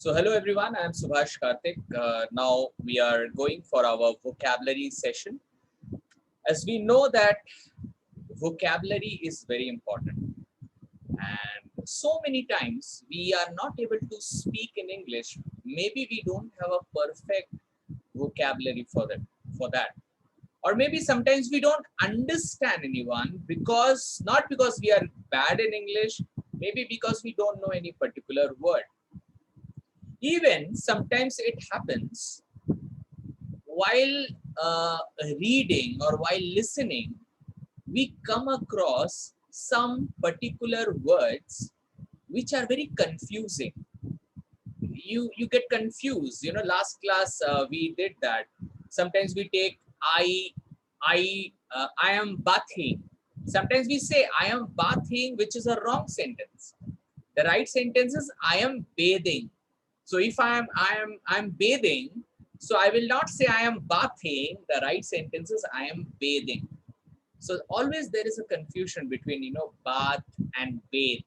So hello everyone, I am Subhash Karthik. Now we are going for our vocabulary session. As we know that vocabulary is very important, and so many times we are not able to speak in English. Maybe we don't have a perfect vocabulary for that. Or maybe sometimes we don't understand anyone because not because we are bad in English, maybe because we don't know any particular word. Even sometimes it happens while reading or while listening, we come across some particular words which are very confusing. You get confused. You know, last class we did that. Sometimes we take I am bathing. Sometimes we say I am bathing, which is a wrong sentence. The right sentence is I am bathing. So if I'm bathing, so I will not say I am bathing. The right sentence is I am bathing. So always there is a confusion between bath and bathe.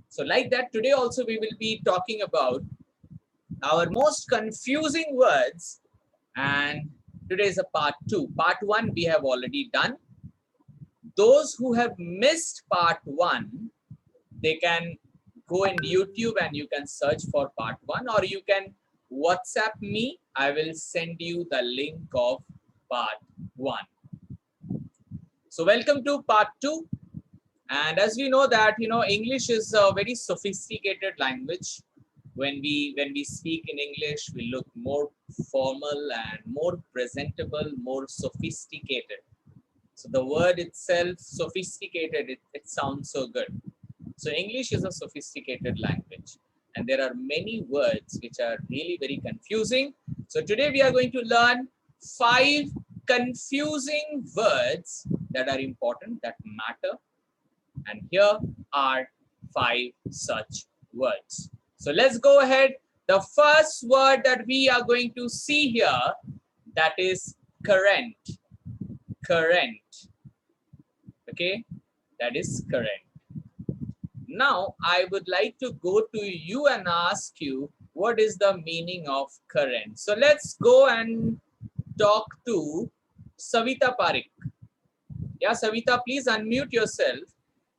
So like that, today also we will be talking about our most confusing words, and today is a part 2. Part 1 we have already done. Those who have missed part 1, they can go in YouTube and you can search for part 1, or you can WhatsApp me. I will send you the link of part 1. So welcome to part 2. And as we know that, English is a very sophisticated language. When we speak in English, we look more formal and more presentable, more sophisticated. So the word itself, sophisticated, it sounds so good. So English is a sophisticated language, and there are many words which are really very confusing. So today we are going to learn 5 confusing words that are important, that matter. And here are 5 such words. So let's go ahead. The first word that we are going to see here, that is current. Current. Okay, that is current. Now, I would like to go to you and ask you, what is the meaning of current? So let's go and talk to Savita Parik. Yeah, Savita, please unmute yourself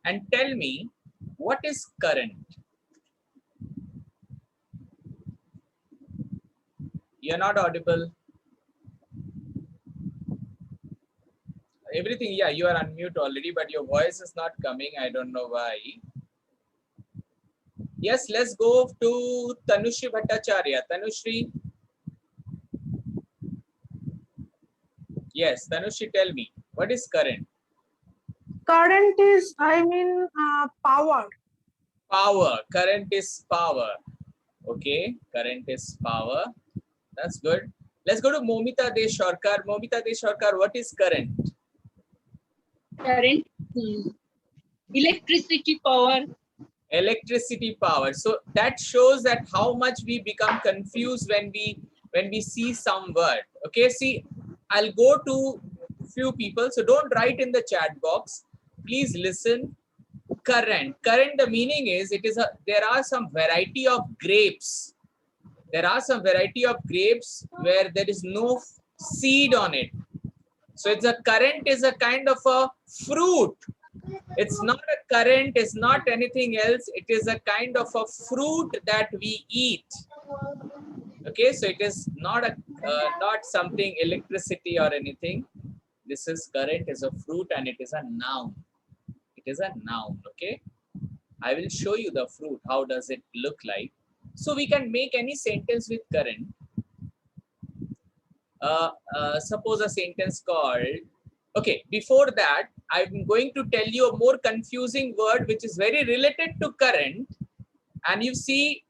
and tell me, what is current? You're not audible. Everything, yeah, you are unmute already, but your voice is not coming. I don't know why. Yes, let's go to Tanushri Bhattacharya. Tanushri. Yes, Tanushri, tell me, what is current? Current is, power. Power. Current is power. Okay, current is power. That's good. Let's go to Momita Deshorkar. Momita Deshorkar, what is current? Current, electricity power. Electricity power. So that shows that how much we become confused when we see some word. Okay, see, I'll go to few people, so don't write in the chat box. Please listen. Current. The meaning is there are some variety of grapes. There are some variety of grapes where there is no seed on it. So it's a current is a kind of a fruit. It's not a current, it's not anything else. It is a kind of a fruit that we eat. Okay, so it is not not something electricity or anything. This is current is a fruit and it is a noun. It is a noun. Okay, I will show you the fruit. How does it look like? So we can make any sentence with current. Suppose a sentence called, okay, before that, I'm going to tell you a more confusing word which is very related to current. And you see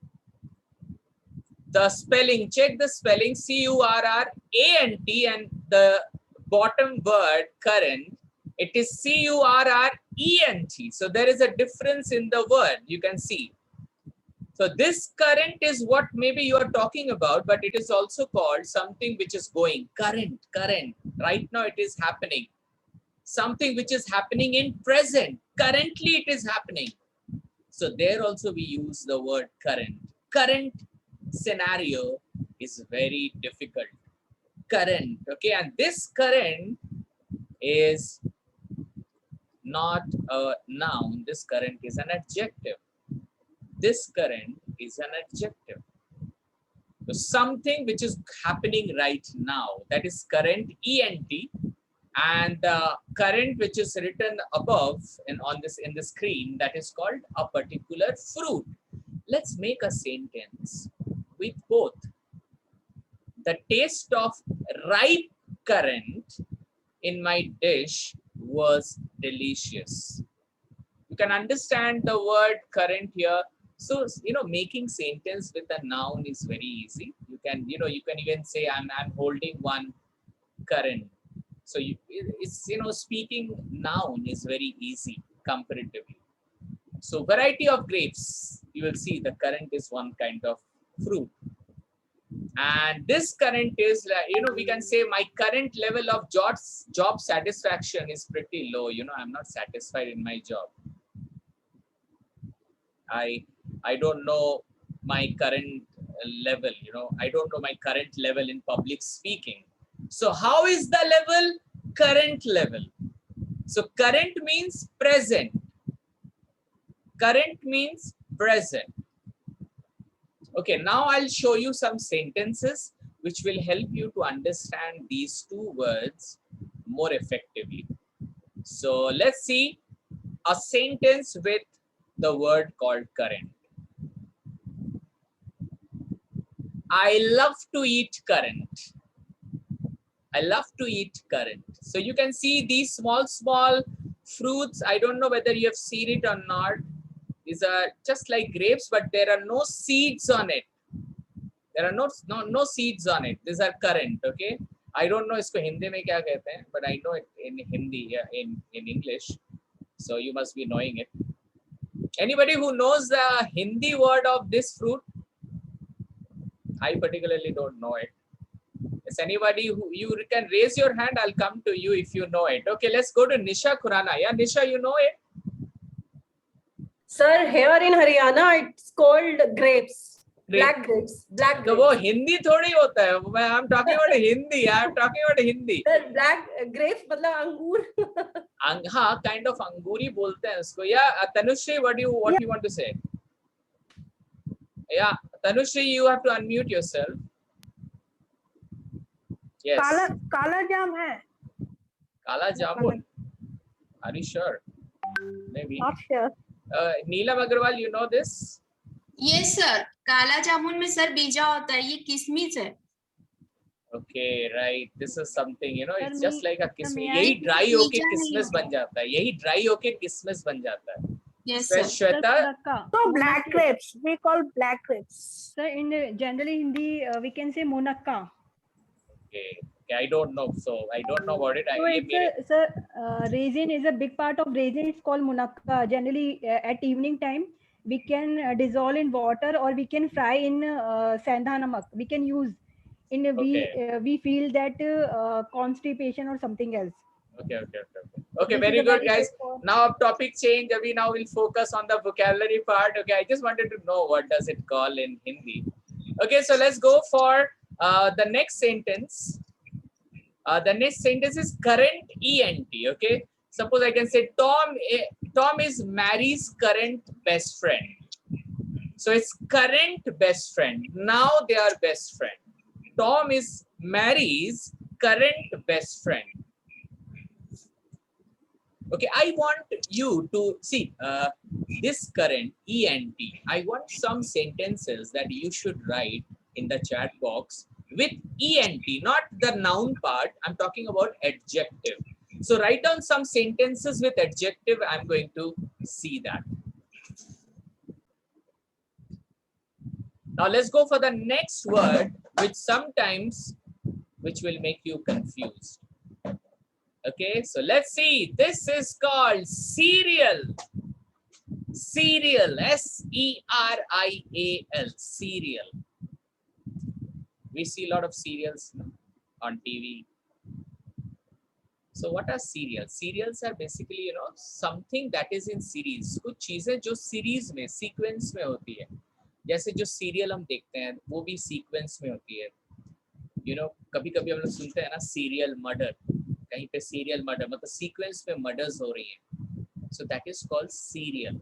the spelling, check the spelling, C-U-R-R-A-N-T, and the bottom word current, it is C-U-R-R-E-N-T. So there is a difference in the word, you can see. So this current is what maybe you are talking about, but it is also called something which is going. Current. Right now it is happening. Something which is happening in present. Currently it is happening. So there also we use the word current. Current scenario is very difficult. Current, okay, and this current is not a noun, this current is an adjective. This current is an adjective. So something which is happening right now, that is current, ENT, and the current which is written above and on this in the screen, that is called a particular fruit. Let's make a sentence with both. The taste of ripe currant in my dish was delicious. You can understand the word current here. So, making sentence with a noun is very easy. You can even say I'm holding one current. So speaking noun is very easy comparatively. So variety of grapes, you will see the current is one kind of fruit. And this current is, we can say my current level of job satisfaction is pretty low. I'm not satisfied in my job. I don't know my current level, I don't know my current level in public speaking. So how is the level? Current level. So current means present. Current means present. Okay, now I'll show you some sentences which will help you to understand these two words more effectively. So let's see a sentence with the word called current. I love to eat currant. I love to eat currant. So you can see these small fruits. I don't know whether you have seen it or not. These are just like grapes, but there are no seeds on it. There are no seeds on it. These are currant, okay? I don't know isko Hindi mein kya kehte hain, but I know it in Hindi, in English. So you must be knowing it. Anybody who knows the Hindi word of this fruit? I particularly don't know it. Is anybody who you can raise your hand? I'll come to you if you know it. Okay, let's go to Nisha Khurana. Yeah, Nisha, you know it? Sir, here in Haryana, it's called grapes. Black grapes. Black grapes. तो वो हिंदी थोड़ी होता है. I'm talking about Hindi. I'm talking about Hindi. Sir, black grapes मतलब अंगूर. हाँ, kind of अंगूरी बोलते हैं उसको. Yeah, Tanushree, what you want to say? Yeah, Tanushree, you have to unmute yourself. Yes. काला जाम है. Kala jamun. Are you sure? Maybe. Not sure. Neelam Agarwal, you know this? Yes, sir. काला जामुन में sir बीजा होता है. ये किशमिश है. Okay, right. This is something, it's Sir, just like a kismis. मैं यही dry होके बीजा किसमिस नहीं बन जाता है. यही dry होके किसमिस बन जाता है. Yes, So, sir. Shweta, So black grapes. We call black grapes. Sir, in generally Hindi, we can say monakka. okay, I don't know. So I don't know about it. So it's a, raisin is a big part of raisin. It's called monakka. Generally, at evening time, we can dissolve in water or we can fry in sandha namak. We can use in we feel that constipation or something else. Okay, very good, guys. Now topic change. Now we'll focus on the vocabulary part. Okay, I just wanted to know what does it call in Hindi. Okay, so let's go for the next sentence. The next sentence is current ENT. Okay, suppose I can say Tom is Mary's current best friend. So it's current best friend. Now they are best friend. Tom is Mary's current best friend. Okay, I want you to see this current ENT. I want some sentences that you should write in the chat box with ENT, not the noun part. I'm talking about adjective. So write down some sentences with adjective. I'm going to see that. Now let's go for the next word, which will make you confused. Okay, so let's see. This is called cereal. Cereal, S-E-R-I-A-L, cereal. We see a lot of cereals on TV. So what are cereals? Cereals are basically, something that is in series. कुछ चीजें जो series में, sequence में होती है. जैसे जो serial हम देखते हैं वो भी सीक्वेंस में होती है, यू नो, कभी कभी हम लोग सुनते हैं ना सीरियल मर्डर, कहीं पे सीरियल मर्डर मतलब सीक्वेंस में मर्डर्स हो रही हैं, so that is called serial.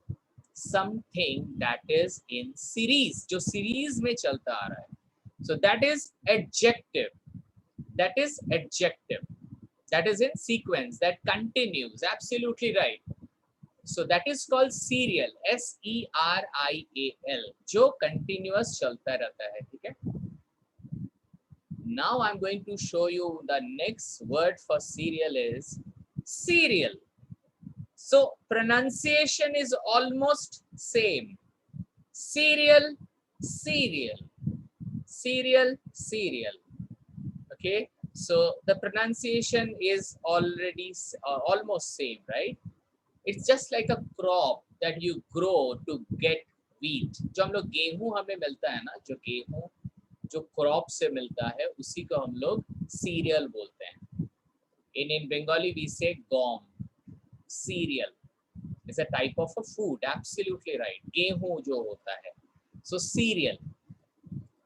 Something that is in series, जो सीरीज में चलता आ रहा है, so that is adjective, that is adjective, that is in sequence, that continues, absolutely right. So that is called serial, serial, जो continuous चलता रहता है, ठीक है। Now I'm going to show you the next word for serial is serial. So pronunciation is almost same, serial, serial, serial, serial. Okay, so the pronunciation is already almost same, right? It's just like a crop that you grow to get wheat. जो हम लोग गेहूं हमें मिलता है ना, जो गेहूं जो क्रॉप से मिलता है उसी को हम लोग सीरियल बोलते हैं। in Bengali we say gom, cereal is a type of a food, absolutely right, गेहूं जो होता है, so cereal.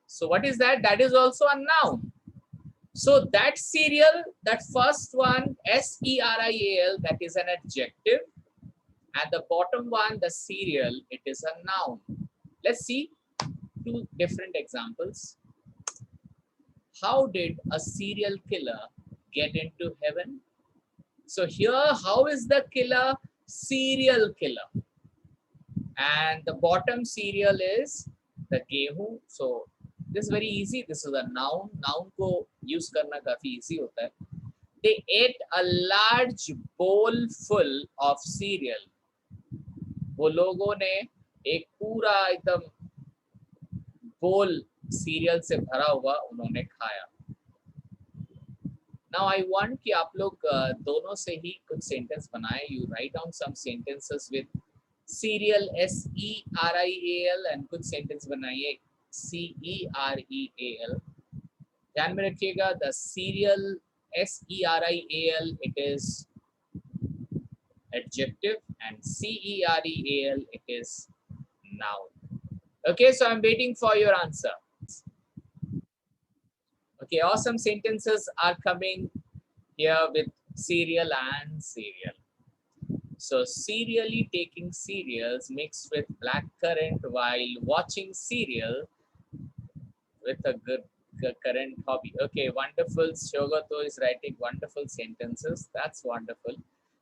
So what is that? That is also a noun. So that serial, that first one, serial, that is an adjective, and the bottom one, the serial, it is a noun. Let's see two different examples. How did a serial killer get into heaven? So here, how is the killer? Serial killer. And the bottom serial is the gehu. So this is very easy. This is a noun. Noun को use करना काफी easy होता है. They ate a large bowl full of cereal. वो लोगों ने एक पूरा एकदम bowl cereal से भरा हुआ उन्होंने खाया. Now I want कि आप लोग दोनों से ही कुछ sentence बनाएं. You write down some sentences with cereal, S-E-R-I-A-L, and कुछ sentence बनाइए C-E-R-E-A-L. ध्यान में रखिएगा, the serial, S-E-R-I-A-L, it is adjective, and C-E-R-E-A-L, it is noun. Okay, so I'm waiting for your answer. Okay, awesome sentences are coming here with cereal and cereal. So serially taking cereals mixed with blackcurrant while watching serial with a good current hobby. Okay, wonderful. Shogato is writing wonderful sentences. That's wonderful.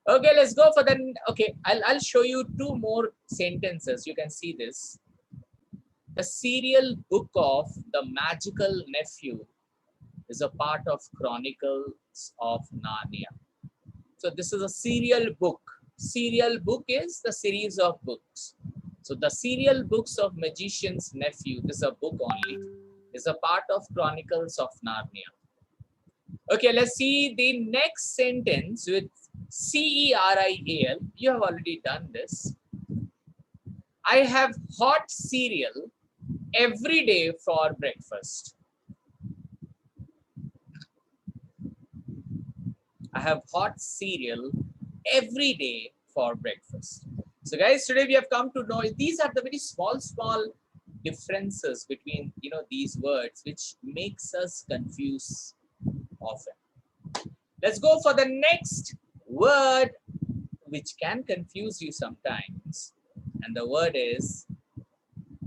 Okay, let's go for the, okay, I'll show you two more sentences. You can see this. The serial book of the magical nephew is a part of Chronicles of Narnia. So this is a serial book. Serial book is the series of books. So the serial books of Magician's Nephew, this is a book only, is a part of Chronicles of Narnia. Okay, let's see the next sentence with C-E-R-I-A-L. You have already done this. I have hot cereal every day for breakfast. I have hot cereal every day for breakfast. So guys, today we have come to know these are the very small differences between, you know, these words which makes us confuse often. Let's go for the next word which can confuse you sometimes, and the word is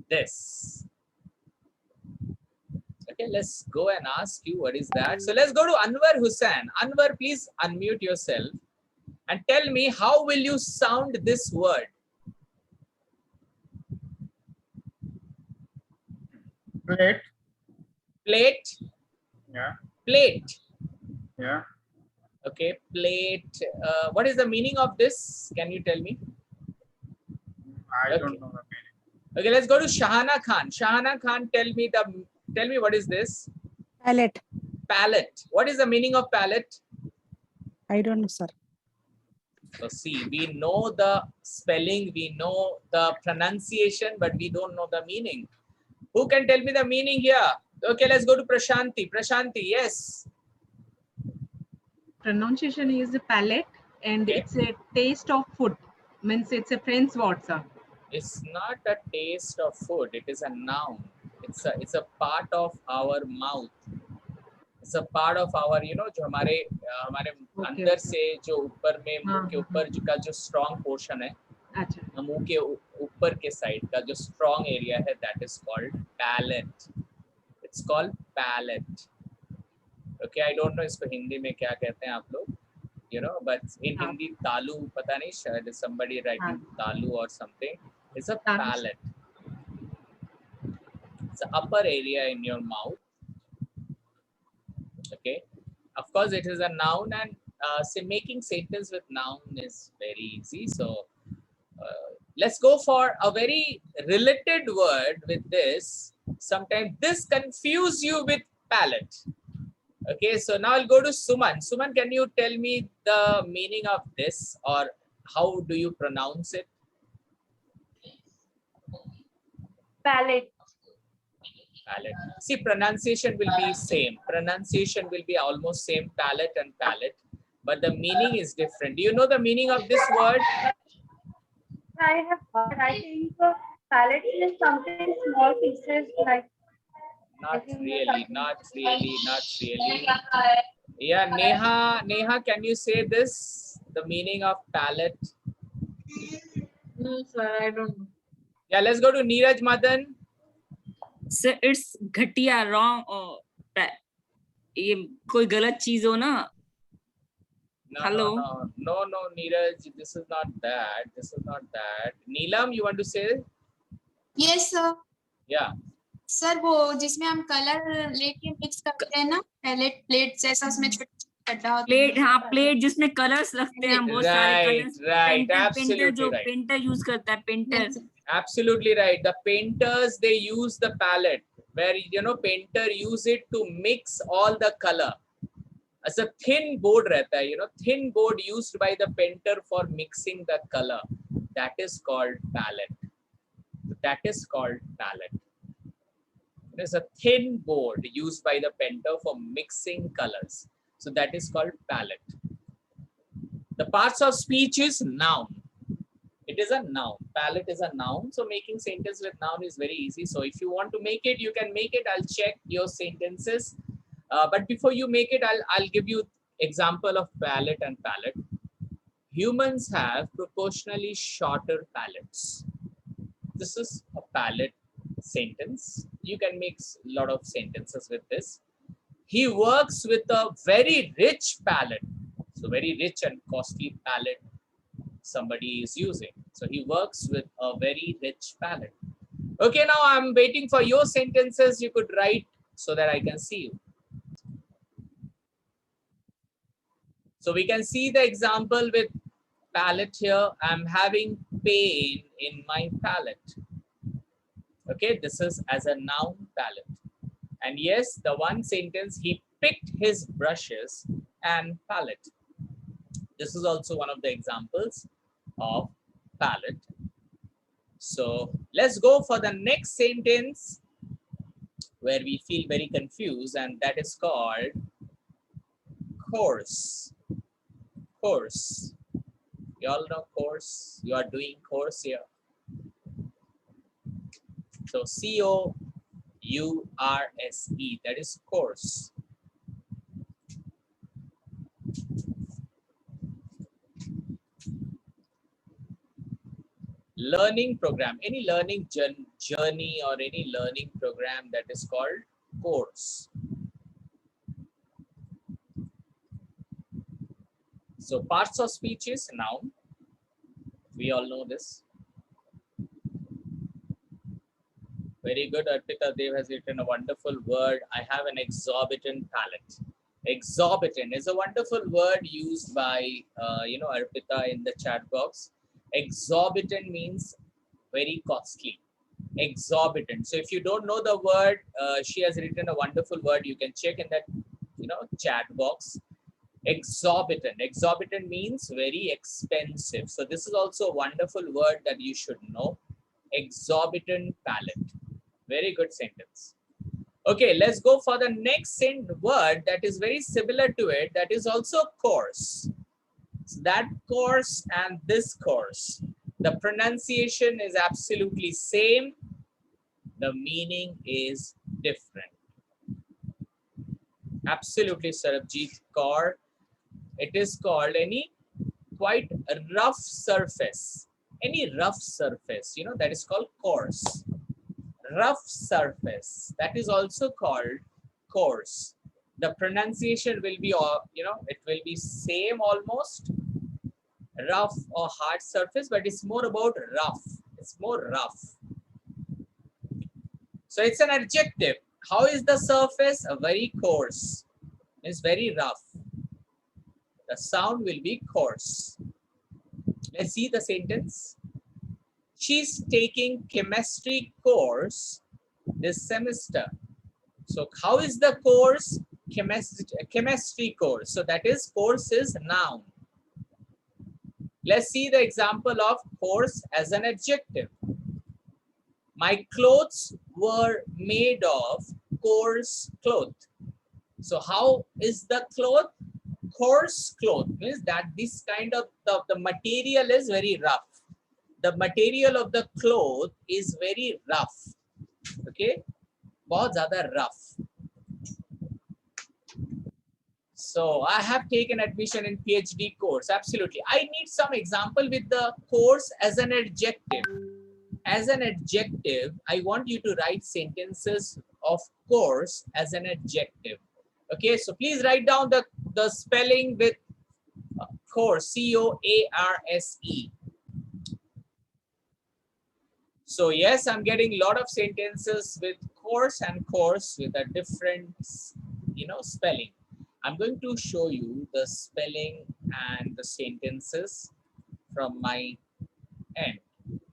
this. Okay, let's go and ask you what is that. So let's go to Anwar Hussain. Anwar, please unmute yourself and tell me, how will you sound this word? Plate. Plate. Yeah. Plate. Yeah. Okay, plate. What is the meaning of this? Can you tell me? I Okay. don't know the meaning. Okay, let's go to Shahana Khan. Shahana Khan, tell me what is this? Palette. Palette. What is the meaning of palette? I don't know, sir. So see, we know the spelling, we know the pronunciation, but we don't know the meaning. Who can tell me the meaning here? Okay, let's go to Prashanti. Prashanti, yes. Pronunciation is palate, and Okay. it's a taste of food. Means it's a French word, sir. It's not a taste of food. It is a noun. It's a part of our mouth. It's a part of our, you know, जो हमारे अंदर से जो ऊपर में मुंह के ऊपर का जो strong portion है, अच्छा मुंह के ऊपर के साइड का जो strong area है, that is called palate. It's called palate. Okay, I don't know इसको हिंदी में क्या कहते हैं आप लोग, you know, but in Hindi तालू, पता नहीं, शायद somebody writing तालू or something. It's a palate. It's the upper area in your mouth. Okay, of course it is a noun, and say making sentence with noun is very easy. So let's go for a very related word with this. Sometimes this confuse you with palate. Okay, so now I'll go to Suman. Suman, can you tell me the meaning of this, or how do you pronounce it? Palate. Palate. See, pronunciation will be same. Pronunciation will be almost same, palate and palate, but the meaning is different. Do you know the meaning of this word? I have heard. I think palate is something small pieces like. Not really, not really, not really. Yeah, Neha, can you say this? The meaning of palate? No sir, I don't know. Yeah, let's go to Neeraj Madan. Sir it's घटिया wrong ये कोई गलत चीज हो ना. No, Hello. no, Neeraj, this is not that. This is not that. Neelam, you want to say? Yes sir. Yeah. Sir वो जिसमें हम कलर लेके मिक्स करते हैं ना, पैलेट प्लेट जैसा, उसमें छोटा गड्ढा होता है. प्लेट, हाँ प्लेट जिसमें कलर्स लगते हैं बहुत सारे Right, colours. right, painter absolutely जो right. पेंटर यूज करता है, painter. Absolutely right. The painters, they use the palette, where, you know, painter use it to mix all the color. As a thin board रहता है, you know, thin board used by the painter for mixing the color. That is called palette. That is called palette. There's a thin board used by the painter for mixing colors. So that is called palette. The parts of speech is noun. It is a noun. Palette is a noun. So making sentence with noun is very easy. So if you want to make it, you can make it. I'll check your sentences. But before you make it, I'll give you example of palette and palette. Humans have proportionally shorter palates. This is a palette sentence. You can make a lot of sentences with this. He works with a very rich palette. So very rich and costly palette somebody is using. So he works with a very rich palette. Okay, now I'm waiting for your sentences. You could write so that I can see you. So we can see the example with palette here. I'm having pain in my palette. Okay, this is as a noun, palette. And yes, the one sentence, he picked his brushes and palette. This is also one of the examples of palette. So let's go for the next sentence where we feel very confused, and that is called course. Course. You all know course. You are doing course here. So C-O-U-R-S-E, that is course. Learning program, any learning journey or any learning program, that is called course. So parts of speech is noun. We all know this. Very good, Arpita Dev has written a wonderful word. I have an exorbitant palette. Exorbitant is a wonderful word used by, Arpita in the chat box. Exorbitant means very costly. Exorbitant. So if you don't know the word, she has written a wonderful word. You can check in that, chat box. Exorbitant. Exorbitant means very expensive. So this is also a wonderful word that you should know. Exorbitant palette. Very good sentence. Okay, let's go for the next word that is very similar to it. That is also course. So that course and this course. The pronunciation is absolutely same. The meaning is different. Absolutely, Sarabjit Kaur. It is called any quite rough surface. Any rough surface, you know, that is called coarse. Rough surface, that is also called coarse. The pronunciation will be, you know, it will be same almost. Rough or hard surface, but it's more about rough. It's more rough. So it's an adjective. How is the surface? A very coarse. It's very rough. The sound will be coarse. Let's see the sentence. She's taking chemistry course this semester. So how is the course? Chemistry course. So that is, course is noun. Let's see the example of course as an adjective. My clothes were made of coarse cloth. So how is the cloth? Coarse cloth means that this kind of the material is very rough. The material of the cloth is very rough. Okay, बहुत ज़्यादा rough. So I have taken admission in PhD course. Absolutely. I need some example with the course as an adjective. As an adjective, I want you to write sentences of course as an adjective. Okay, so please write down the spelling with course, C-O-A-R-S-E. So yes, I'm getting a lot of sentences with course and course with a different, you know, spelling. I'm going to show you the spelling and the sentences from my end.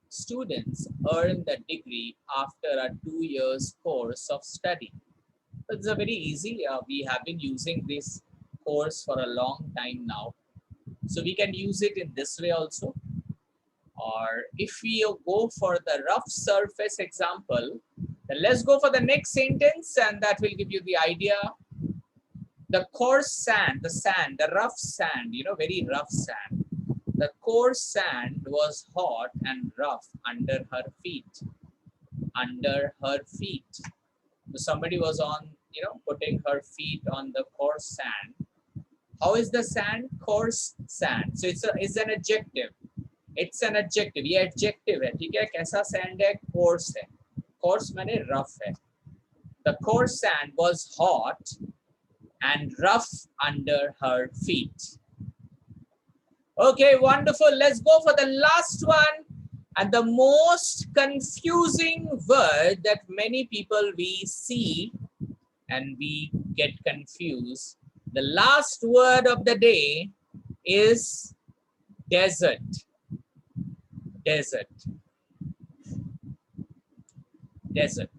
Students earn the degree after a 2 years course of study. It's a very easy. We have been using this course for a long time now. So we can use it in this way also. Or if we go for the rough surface example, then let's go for the next sentence and that will give you the idea. The coarse sand, the rough sand, you know, very rough sand. The coarse sand was hot and rough under her feet. Under her feet. So somebody was on, you know, putting her feet on the coarse sand. How is the sand? Coarse sand. So it's an adjective. It's an adjective. ये adjective है, ठीक है? कैसा sand है? Coarse है. Coarse माने rough है. The coarse sand was hot and rough under her feet. Okay, wonderful. Let's go for the last one and the most confusing word that many people we see and we get confused. The last word of the day is desert. Desert. Desert.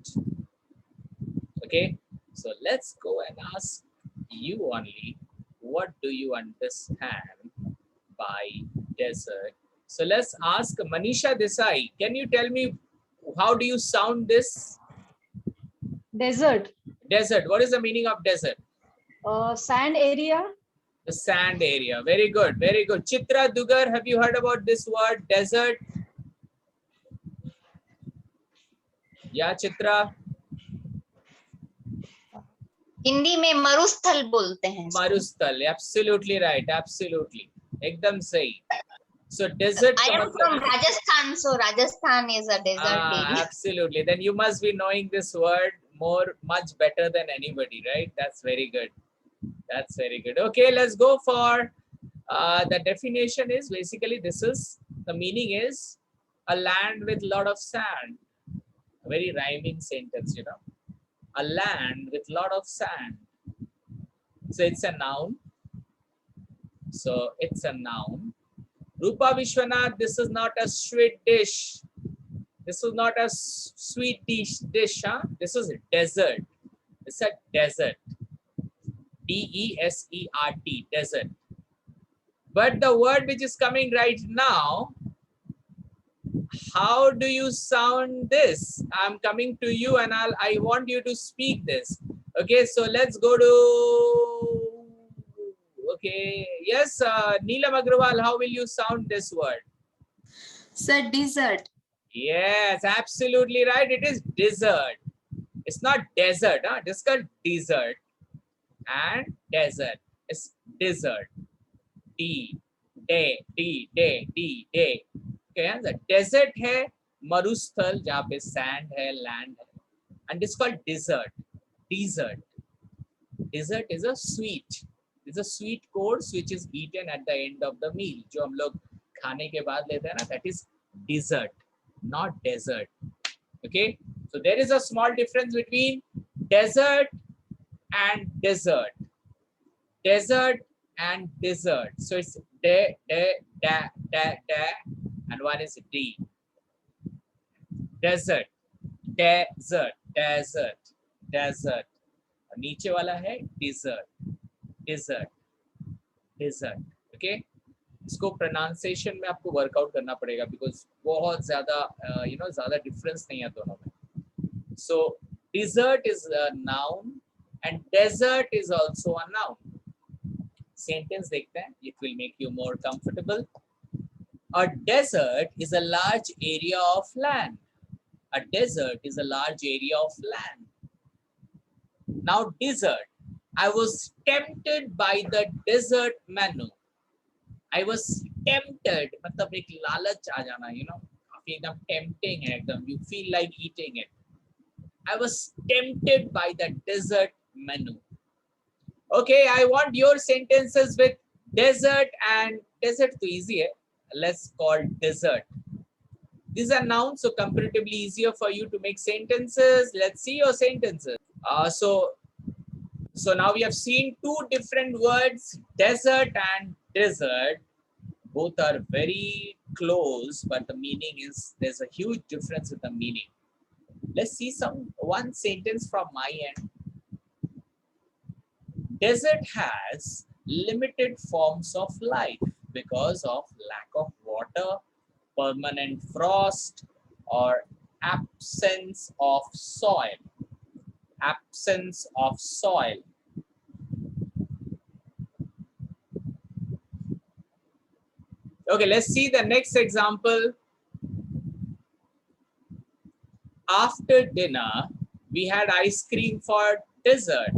Okay, so let's go and ask you only, what do you understand by desert? So let's ask Manisha Desai. Can you tell me how do you sound this? Desert. Desert. What is the meaning of desert? Sand area. The sand area. Very good. Very good. Chitra Dugar, have you heard about this word desert? Yeah, Chitra. Hindi में मरुस्थल बोलते हैं. Marusthal. Absolutely right. Absolutely. एकदम सही. So desert. I am from Rajasthan, so Rajasthan is a desert area. Absolutely. Then you must be knowing this word much better than anybody, right? That's very good. That's very good. Okay, let's go for the definition is basically this is, the meaning is a land with a lot of sand. A very rhyming sentence, you know. A land with a lot of sand. So it's a noun. So it's a noun. Rupa Vishwanath, this is not a sweet dish. This is not a sweet dish, huh? This is desert. It's a desert. D-E-S-E-R-T, desert. But the word which is coming right now, how do you sound this? I'm coming to you and I want you to speak this. Okay, so let's go to, okay, yes, Neelam Agrawal, how will you sound this word? Sir, desert. Yes, absolutely right. It is desert. It's not desert. Huh? It's called desert and desert. It's desert. D, day, D, day, D, day. Okay, the desert है मरुस्थल जहाँ पे sand है, land है, and it's called desert. Desert. Dessert is a sweet. It's a sweet course which is eaten at the end of the meal. जो हम लोग खाने के बाद लेते हैं ना, that is dessert, not desert. Okay, so there is a small difference between desert and dessert. Desert and dessert. So it's de, and one is D. Desert, desert, desert, desert. और नीचे वाला है desert, desert, desert. Okay. इसको pronunciation में आपको workout करना पड़ेगा because बहुत ज़्यादा ज़्यादा difference नहीं है दोनों में. So desert is a noun and desert is also a noun. Sentence देखते हैं. It will make you more comfortable. A desert is a large area of land. A desert is a large area of land. Now desert. I was tempted by the desert menu. I was tempted. मतलब एक लालच आ जाना, काफी एकदम tempting है एकदम. You feel like eating it. I was tempted by the desert menu. Okay, I want your sentences with desert and desert तो easy है. Let's call desert. These are nouns, so comparatively easier for you to make sentences. Let's see your sentences. So now we have seen two different words, desert and desert. Both are very close, but the meaning is, there's a huge difference in the meaning. Let's see one sentence from my end. Desert has limited forms of life because of lack of water, permanent frost, or absence of soil. Absence of soil. Okay, let's see the next example. After dinner, we had ice cream for dessert.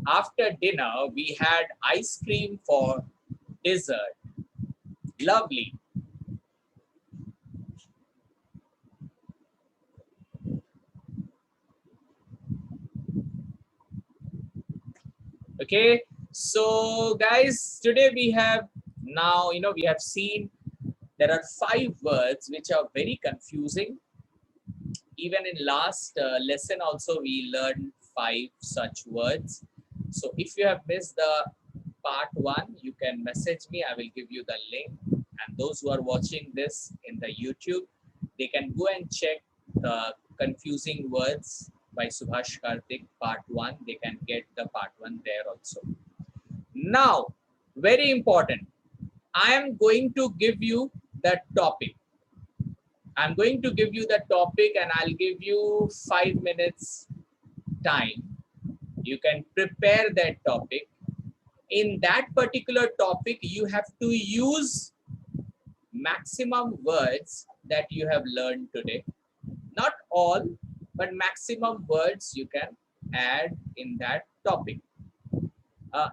After dinner, we had ice cream for dessert. Lovely. Okay, so guys, today we have we have seen there are 5 words which are very confusing. Even in last lesson also we learned 5 such words. So if you have missed the part 1, you can message me. I will give you the link. And those who are watching this in the YouTube, they can go and check the confusing words by Subhash Karthik part 1. They can get the part 1 there also. Now, very important. I am going to give you the topic. I'm going to give you the topic and I'll give you 5 minutes time. You can prepare that topic. In that particular topic, you have to use maximum words that you have learned today. Not all, but maximum words you can add in that topic.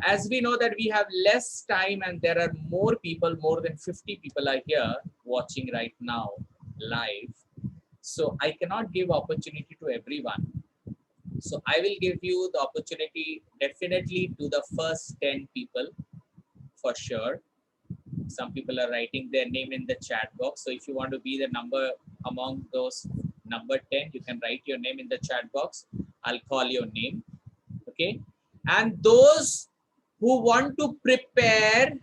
As we know that we have less time and there are more people, more than 50 people are here watching right now live. So I cannot give opportunity to everyone. So I will give you the opportunity definitely to the first 10 people for sure. Some people are writing their name in the chat box. So if you want to be the number among those number 10, you can write your name in the chat box. I'll call your name. Okay. And those who want to prepare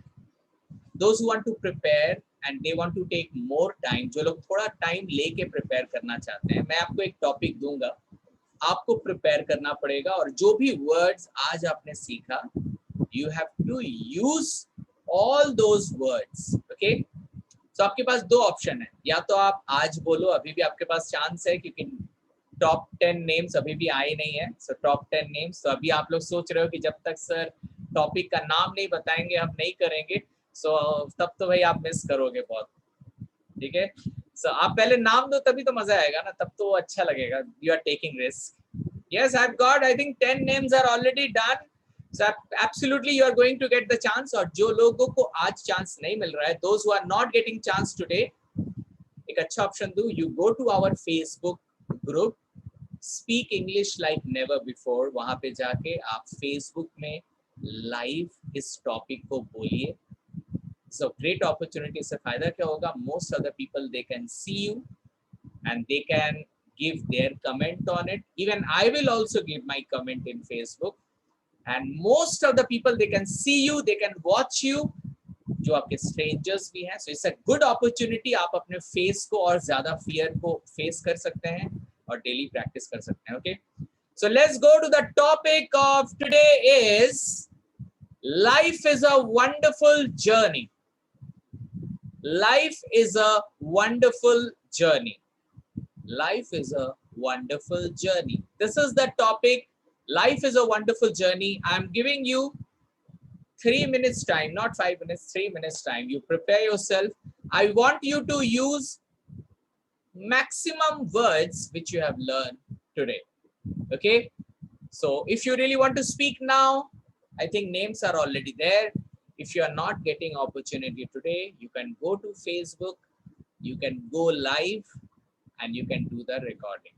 and they want to take more time, जो लोग थोड़ा time लेके prepare करना चाहते हैं, मैं आपको एक topic दूंगा, आपको prepare करना पड़ेगा और जो भी words आज आपने सीखा, you have to use all those words, okay? So आपके पास 2 option है, या तो आप आज बोलो, अभी भी आपके पास chance है क्योंकि top 10 names अभी भी आए नहीं है, so top 10 names, तो अभी आप लोग सोच रहे हो कि जब तक सर टॉपिक का नाम नहीं बताएंगे, हम नहीं करेंगे, सो तब तो भाई आप मिस करोगे बहुत, ठीक है। सो आप पहले नाम दो तभी तो मजा आएगा ना, तब तो अच्छा लगेगा, you are taking risk. Yes, I have got I think 10 names are already done, so absolutely you are going to get the chance. और जो लोगों को आज चांस नहीं मिल रहा है, those who are not getting chance today, एक अच्छा ऑप्शन दूं, you go to our Facebook group speak English like never before. वहां पे जाके आप फेसबुक में लाइव इस टॉपिक को बोलिए। सो ग्रेट अपॉर्चुनिटी से फायदा क्या होगा, most of the people they can see you and they can give their comment on it. Even I will also give my comment in Facebook, and most of the people, they can see you, they can watch you, जो आपके strangers भी हैं। So it's a good opportunity, आप अपने face को और ज़्यादा fear को face कर सकते हैं और daily practice कर सकते हैं। Okay, so let's go to the topic of today is life is a wonderful journey. Life is a wonderful journey. Life is a wonderful journey. This is the topic. Life is a wonderful journey. I'm giving you 3 minutes time, not 5 minutes, 3 minutes time. You prepare yourself. I want you to use maximum words which you have learned today. Okay. So if you really want to speak now, I think names are already there. If you are not getting opportunity today, you can go to Facebook, you can go live, and you can do the recording.